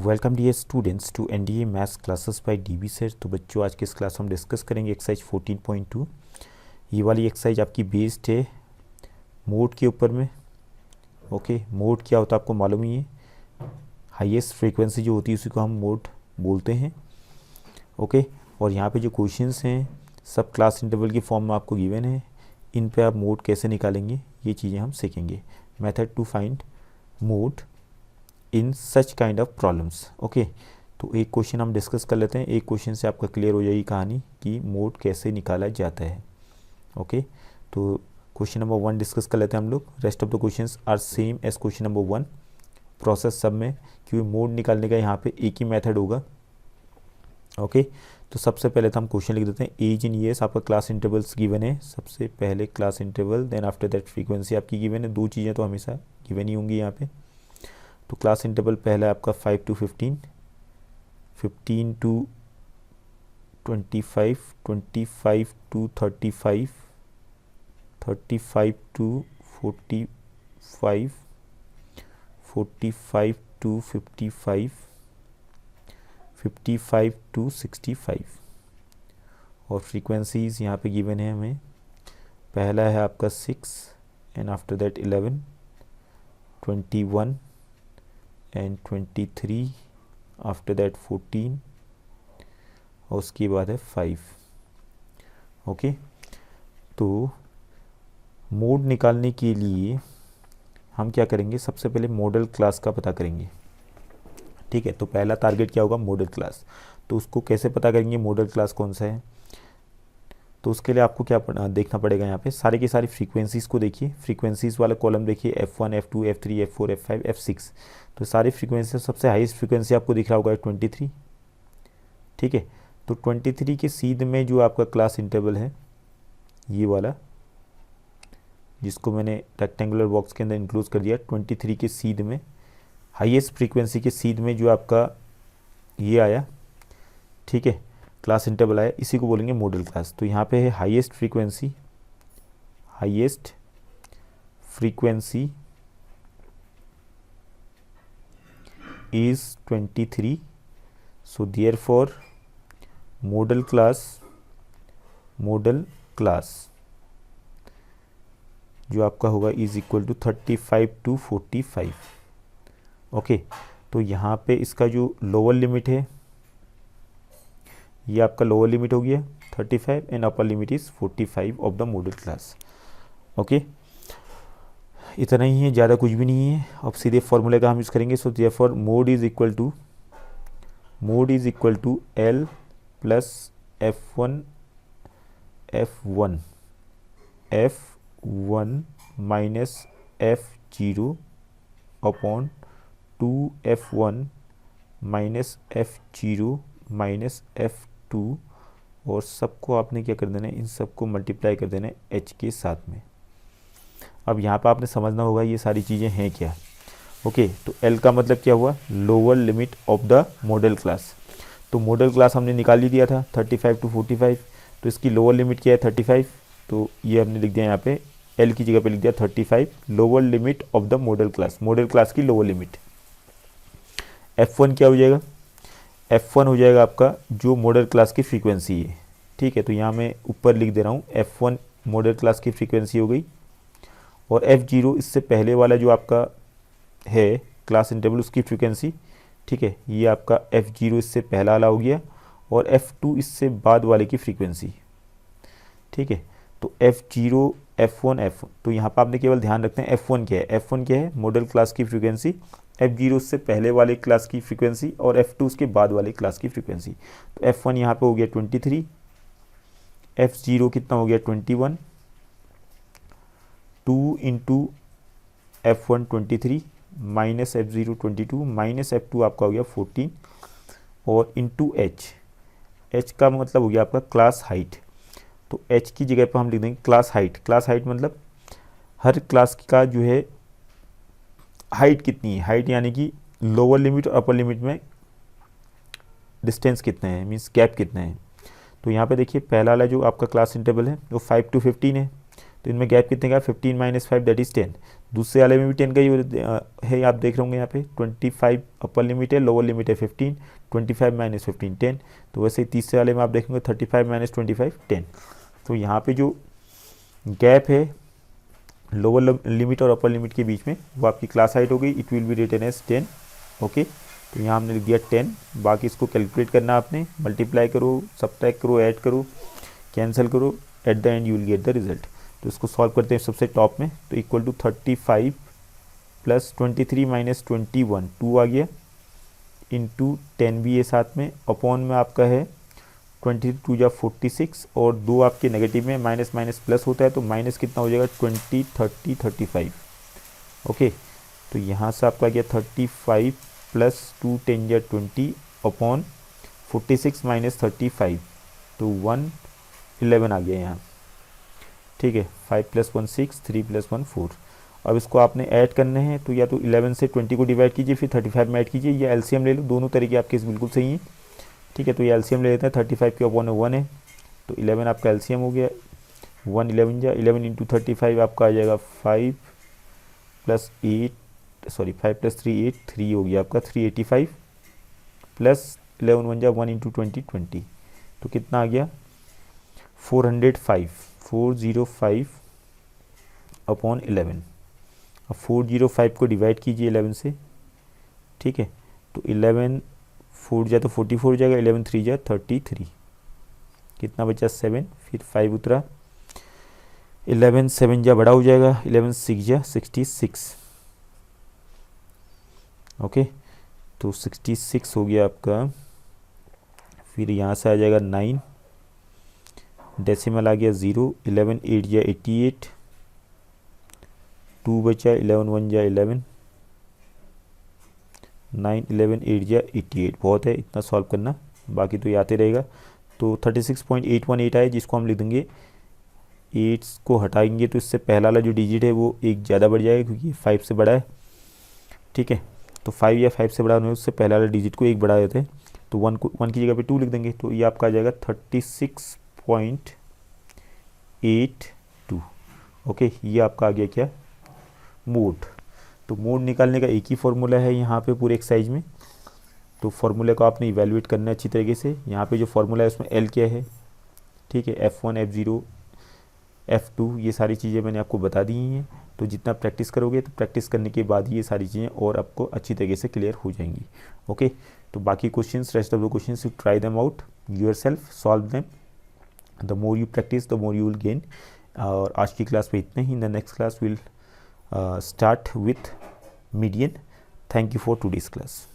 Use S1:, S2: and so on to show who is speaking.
S1: Welcome dear students to NDA maths classes by DB sir. तो बच्चों आज के इस क्लास में हम डिस्कस करेंगे एक्सरसाइज 14.2। ये वाली एक्सरसाइज आपकी बेस्ड है मोड के ऊपर में। ओके, मोड क्या होता है आपको मालूम ही है, हाईएस्ट फ्रीक्वेंसी जो होती है उसी को हम मोड बोलते हैं। ओके, और यहाँ पे जो क्वेश्चंस हैं सब क्लास इंटरवल की फॉर्म में आपको गिवन है। इन पे आप मोड कैसे निकालेंगे ये चीज़ें हम सीखेंगे। Method to find mode in such kind of problems. Okay, तो एक क्वेश्चन हम डिस्कस कर लेते हैं। एक क्वेश्चन से आपका क्लियर हो जाएगी कहानी कि मोड कैसे निकाला जाता है। ओके, तो क्वेश्चन नंबर 1 डिस्कस कर लेते हैं हम लोग। Rest of the questions are same as question number 1। Process सब में क्योंकि मोड निकालने का यहाँ पे एक ही मेथड होगा। ओके, तो सबसे पहले तो हम क्वेश्चन लिख देते हैं। एज इन ईयर्स आपका क्लास इंटरवल्स गिवन है। सबसे पहले class interval, then after that frequency आपकी गिवन है। दो चीज़ें तो हमेशा गिवन ही होंगी यहाँ पे। तो क्लास इंटरवल पहला आपका 5 to 15, 15 to 25, 25 to 35, 35 to 45, 45 to 55, 55 to 65। और फ्रीक्वेंसीज यहाँ पे गिवन है हमें। पहला है आपका 6 and after that 11, 21 and 23, after that 14 और उसके बाद है 5। ओके, तो मोड निकालने के लिए हम क्या करेंगे, सबसे पहले मॉडल क्लास का पता करेंगे। ठीक है, तो पहला टारगेट क्या होगा, मॉडल क्लास। तो उसको कैसे पता करेंगे मॉडल क्लास कौन सा है। तो उसके लिए आपको क्या देखना पड़ेगा, यहाँ पे सारी की सारी फ्रीक्वेंसीज़ को देखिए। फ्रीक्वेंसीज़ वाला कॉलम देखिए, F1, F2, F3, F4, F5, F6। तो सारी फ्रीक्वेंसी, सबसे हाईएस्ट फ्रीक्वेंसी आपको दिख रहा होगा 23। ठीक है, तो 23 के सीध में जो आपका क्लास इंटरवल है ये वाला, जिसको मैंने रेक्टेंगुलर बॉक्स के अंदर इंक्लूड कर दिया, 23 के सीध में हाईएस्ट फ्रीक्वेंसी के सीध में जो आपका ये आया, ठीक है, क्लास इंटरवल आया, इसी को बोलेंगे मॉडल क्लास। तो यहाँ पे है highest frequency is 23, so therefore model class जो आपका होगा is equal to 35 to 45। Okay, तो यहाँ पे इसका जो लोअर लिमिट है ये आपका लोअर लिमिट हो गया 35 and upper limit is 45 of the model class. Okay, इतना ही है, ज़्यादा कुछ भी नहीं है। अब सीधे फॉर्मूले का हम यूज़ करेंगे। So therefore mode is equal to L plus F1 minus F0 upon 2F1 minus F0 minus F2। और सबको आपने क्या कर देना है, इन सबको मल्टीप्लाई कर देना है H के साथ में। अब यहाँ पर आपने समझना होगा ये सारी चीज़ें हैं क्या। ओके, तो L का मतलब क्या हुआ, lower limit of the model class. तो मॉडल क्लास हमने निकाल ही दिया था 35 to 45, तो इसकी लोअर लिमिट क्या है 35। तो ये हमने लिख दिया यहाँ पे, L की जगह पे लिख दिया 35, lower limit of the model class, model class की लोअर लिमिट। F1 क्या हो जाएगा, F1 हो जाएगा आपका जो मॉडल क्लास की फ्रीक्वेंसी है। ठीक है, तो यहाँ मैं ऊपर लिख दे रहा हूँ, F1 मॉडल क्लास की फ्रीक्वेंसी हो गई, और F0 इससे पहले वाला जो आपका है क्लास इंटरवल उसकी फ्रीक्वेंसी। ठीक है, ये आपका F0 इससे पहला वाला हो गया, और F2 इससे बाद वाले की फ्रीक्वेंसी। ठीक है, तो F0, F1, F1, तो यहाँ पर आपने केवल ध्यान रखते हैं F1 क्या है। F1 क्या है, मॉडल क्लास की फ्रीक्वेंसी। F0 उससे पहले वाले क्लास की फ्रीक्वेंसी, और F2 उसके बाद वाले क्लास की फ्रीक्वेंसी। तो F1 यहाँ पे हो गया 23, F0 कितना हो गया 21, 2 into F1 23 minus F0 22 minus F2 आपका हो गया 14, और इंटू H का मतलब हो गया आपका क्लास हाइट। तो H की जगह पर हम लिख देंगे क्लास हाइट। क्लास हाइट मतलब हर क्लास का जो है हाइट कितनी है, हाइट यानी कि लोअर लिमिट और अपर लिमिट में डिस्टेंस कितने हैं, मीन्स गैप कितने हैं। तो यहाँ पे देखिए पहला वाला जो आपका क्लास इंटरवल है वो 5 to 15 है, तो इनमें गैप कितने का, 15 - 5 दैट इज 10। दूसरे वाले में भी 10 का ही है, आप देख रहे होंगे यहाँ पे 25 अपर लिमिट है, लोअर लिमिट है 15, 25 माइनस 15 10। तो वैसे ही तीसरे वाले में आप देखेंगे 35 माइनस 25 10। तो यहाँ पे जो गैप है लोअर लिमिट और अपर लिमिट के बीच में वो आपकी क्लास हाइट हो गई, it will be written as 10। Okay, तो यहाँ हमने लिख दिया 10। बाकी इसको कैलकुलेट करना आपने, मल्टीप्लाई करो, सब्ट्रैक्ट करो, ऐड करो, कैंसिल करो, at the end you will get the result. तो इसको सॉल्व करते हैं सबसे टॉप में। तो इक्वल टू 35 प्लस 23 माइनस 21 2 आ गया, इंटू 10 भी है साथ में, अपॉन में आपका है 22 या 46 और 2 आपके नेगेटिव में, माइनस माइनस प्लस होता है तो माइनस कितना हो जाएगा 20 30 35। ओके, तो यहाँ से आपका गया 35 प्लस 2 10 या 20 अपॉन 46 माइनस 35, तो 111 आ गया यहाँ। ठीक है, 5 प्लस 1 6, 3 प्लस 1 4। अब इसको आपने ऐड करने हैं, तो या तो 11 से 20 को डिवाइड कीजिए, फिर 35 में ऐड कीजिए, या एलसीएम ले लो, दोनों तरीके आपके बिल्कुल सही हैं। ठीक है, तो ये एलसीएम ले लेते हैं, 35 के अपॉन 1 है, तो 11 आपका एलसीएम हो गया, 1 11 जा 11 इंटू 35 आपका आ जाएगा 5 प्लस 8 सॉरी 5 प्लस 3 8 3 हो गया आपका 385 प्लस 11 1 जा 1 इंटू 20 20, तो कितना आ गया 405 अपॉन 11। अब 405 को डिवाइड कीजिए 11 से। ठीक है, तो 11 4 जा तो 44 हो जाएगा, 11 3 जा 33, कितना बचा 7, फिर 5 उतरा, 11 7 जा बड़ा हो जाएगा, 11 6 जा 66। ओके, तो 66 हो गया आपका। फिर यहाँ से आ जाएगा 9, डेसिमल आ गया 0, 11 8 जा 88, 2 बचा, 11 1 जा 11, 9 11 8 जा 88। बहुत है इतना सॉल्व करना, बाकी तो ये आते रहेगा। तो 36.818 आए, जिसको हम लिख देंगे 8 को हटाएंगे तो इससे पहला वाला जो डिजिट है वो एक ज़्यादा बढ़ जाएगा, क्योंकि 5 से बड़ा है। ठीक है, तो 5 या 5 से बड़ा होने उससे पहला वाला डिजिट को एक बढ़ा देते हैं, तो 1 की जगह पे 2 लिख देंगे, तो ये आपका आ जाएगा 36.82। ओके, ये आपका आ गया क्या मोड। तो मोड निकालने का एक ही फॉर्मूला है यहाँ पे पूरे एक्सरसाइज में, तो फॉर्मूले को आपने इवेलुएट करना है अच्छी तरीके से। यहाँ पे जो फॉर्मूला है उसमें एल क्या है, ठीक है, F1 F0 F2 ये सारी चीज़ें मैंने आपको बता दी हैं। तो जितना प्रैक्टिस करोगे तो प्रैक्टिस करने के बाद ये सारी चीज़ें और आपको अच्छी तरीके से क्लियर हो जाएंगी। ओके, तो बाकी questions, rest of the questions you try them out yourself, solve them, the more you practice the more you will gain. और आज की क्लास में इतने ही, in the next class will start with median. Thank you for today's class.